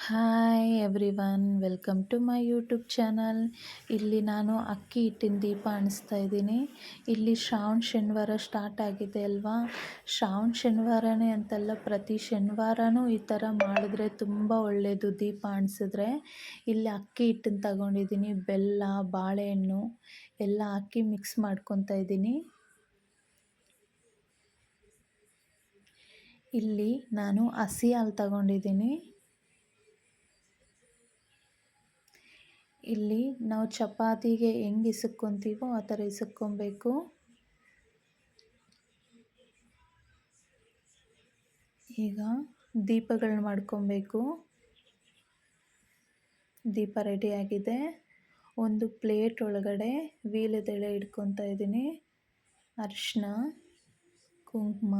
Hi everyone, welcome to my YouTube channel. ಇಲ್ಲಿ ನಾನು ಅಕ್ಕಿ ಹಿಟ್ಟಿನ ದೀಪ ಅಂಟಿಸ್ತಾ ಇದ್ದೀನಿ. ಇಲ್ಲಿ ಶ್ರಾವಣ ಶನಿವಾರ ಸ್ಟಾರ್ಟ್ ಆಗಿದೆ ಅಲ್ವಾ. ಶ್ರಾವಣ ಶನಿವಾರನೇ ಅಂತಲ್ಲ, ಪ್ರತಿ ಶನಿವಾರನೂ ಈ ಥರ ಮಾಡಿದ್ರೆ ತುಂಬ ಒಳ್ಳೆಯದು ದೀಪ ಅಂಟಿಸಿದ್ರೆ. ಇಲ್ಲಿ ಅಕ್ಕಿ ಹಿಟ್ಟನ್ನು ತಗೊಂಡಿದ್ದೀನಿ, ಬೆಲ್ಲ, ಬಾಳೆಹಣ್ಣು ಎಲ್ಲ ಹಾಕಿ ಮಿಕ್ಸ್ ಮಾಡ್ಕೊತಾ ಇದ್ದೀನಿ. ಇಲ್ಲಿ ನಾನು ಹಸಿ ಹಾಲು ತಗೊಂಡಿದ್ದೀನಿ. ಇಲ್ಲಿ ನಾವು ಚಪಾತಿಗೆ ಹೆಂಗೆ ಇಸುಕ್ಕೊತೀವೋ ಆ ಥರ ಇಸುಕ್ಕೊಬೇಕು. ಈಗ ದೀಪಗಳನ್ನ ಮಾಡ್ಕೊಬೇಕು. ದೀಪ ರೆಡಿಯಾಗಿದೆ. ಒಂದು ಪ್ಲೇಟ್ ಒಳಗಡೆ ವೀಳ್ಯದೆಲೆ ಇಟ್ಕೊತಾ ಇದ್ದೀನಿ. ಅರಿಶಿನ, ಕುಂಕುಮ,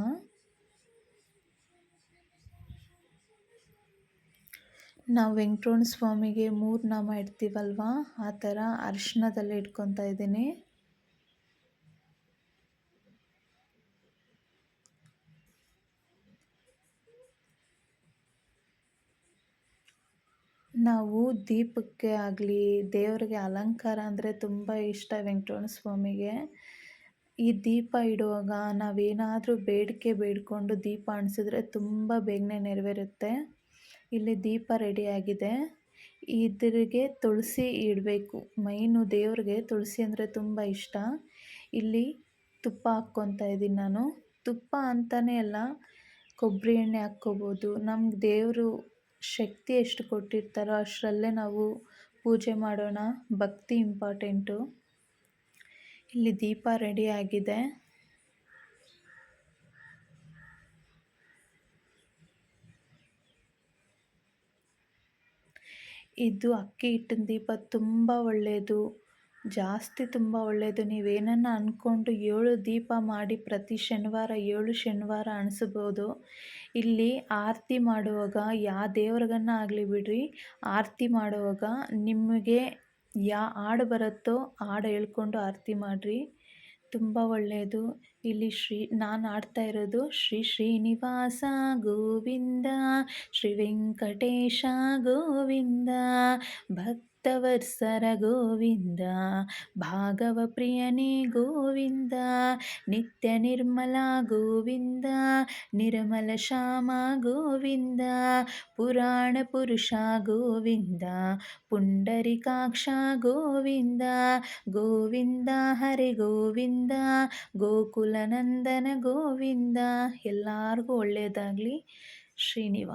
ನಾವು ವೆಂಕಟರಮಣ ಸ್ವಾಮಿಗೆ 3 ನಾಮ ಇಡ್ತೀವಲ್ವ, ಆ ಥರ ಅರಿಶಿನದಲ್ಲಿ ಇಟ್ಕೊತಾ ಇದ್ದೀನಿ. ನಾವು ದೀಪಕ್ಕೆ ಆಗಲಿ, ದೇವರಿಗೆ ಅಲಂಕಾರ ಅಂದರೆ ತುಂಬ ಇಷ್ಟ ವೆಂಕಟರಮಣ ಸ್ವಾಮಿಗೆ. ಈ ದೀಪ ಇಡುವಾಗ ನಾವೇನಾದರೂ ಬೇಡಿಕೆ ಬೇಡಿಕೊಂಡು ದೀಪ ಅಂಟಿಸಿದ್ರೆ ತುಂಬ ಬೇಗನೆ ನೆರವೇರುತ್ತೆ. ಇಲ್ಲಿ ದೀಪ ರೆಡಿಯಾಗಿದೆ. ಇದ್ರಿಗೆ ತುಳಸಿ ಇಡಬೇಕು. ಮೈನು ದೇವ್ರಿಗೆ ತುಳಸಿ ಅಂದರೆ ತುಂಬ ಇಷ್ಟ. ಇಲ್ಲಿ ತುಪ್ಪ ಹಾಕ್ಕೊತಾ ಇದ್ದೀನಿ ನಾನು. ತುಪ್ಪ ಅಂತಲೇ ಅಲ್ಲ, ಕೊಬ್ಬರಿ ಎಣ್ಣೆ ಹಾಕ್ಕೋಬೋದು. ನಮ್ಗೆ ದೇವರು ಶಕ್ತಿ ಎಷ್ಟು ಕೊಟ್ಟಿರ್ತಾರೋ ಅಷ್ಟರಲ್ಲೇ ನಾವು ಪೂಜೆ ಮಾಡೋಣ. ಭಕ್ತಿ ಇಂಪಾರ್ಟೆಂಟು. ಇಲ್ಲಿ ದೀಪ ರೆಡಿಯಾಗಿದೆ. ಇದು ಅಕ್ಕಿ ಹಿಟ್ಟಿನ ದೀಪ ತುಂಬ ಒಳ್ಳೆಯದು, ಜಾಸ್ತಿ ತುಂಬ ಒಳ್ಳೆಯದು. ನೀವೇನನ್ನ ಅಂದ್ಕೊಂಡು 7 ದೀಪ ಮಾಡಿ ಪ್ರತಿ ಶನಿವಾರ 7 ಶನಿವಾರ ಅಣಿಸ್ಬೋದು. ಇಲ್ಲಿ ಆರತಿ ಮಾಡುವಾಗ ಯಾವ ದೇವ್ರಿಗನ್ನ ಆಗಲಿ ಬಿಡ್ರಿ, ಆರತಿ ಮಾಡುವಾಗ ನಿಮಗೆ ಹಾಡು ಬರುತ್ತೋ ಹಾಡು ಹೇಳ್ಕೊಂಡು ಆರತಿ ಮಾಡಿರಿ, ತುಂಬ ಒಳ್ಳೆಯದು. ಇಲ್ಲಿ ನಾನು ಆಡ್ತಾ ಇರೋದು ಶ್ರೀ ಶ್ರೀನಿವಾಸ ಗೋವಿಂದ, ಶ್ರೀ ವೆಂಕಟೇಶ ಗೋವಿಂದ, ಭಕ್ತವತ್ಸಲ ಗೋವಿಂದ, ಭಾಗವ ಪ್ರಿಯನೇ ಗೋವಿಂದ, ನಿತ್ಯ ನಿರ್ಮಲ ಗೋವಿಂದ, ನಿರ್ಮಲ ಶ್ಯಾಮ ಗೋವಿಂದ, ಪುರಾಣ ಪುರುಷ ಗೋವಿಂದ, ಪುಂಡರಿಕಾಕ್ಷ ಗೋವಿಂದ, ಗೋವಿಂದ ಹರಿ ಗೋವಿಂದ, ಗೋಕುಲನಂದನ ಗೋವಿಂದ. ಎಲ್ಲರಿಗೂ ಒಳ್ಳೆಯದಾಗಲಿ. ಶ್ರೀನಿವಾಸ.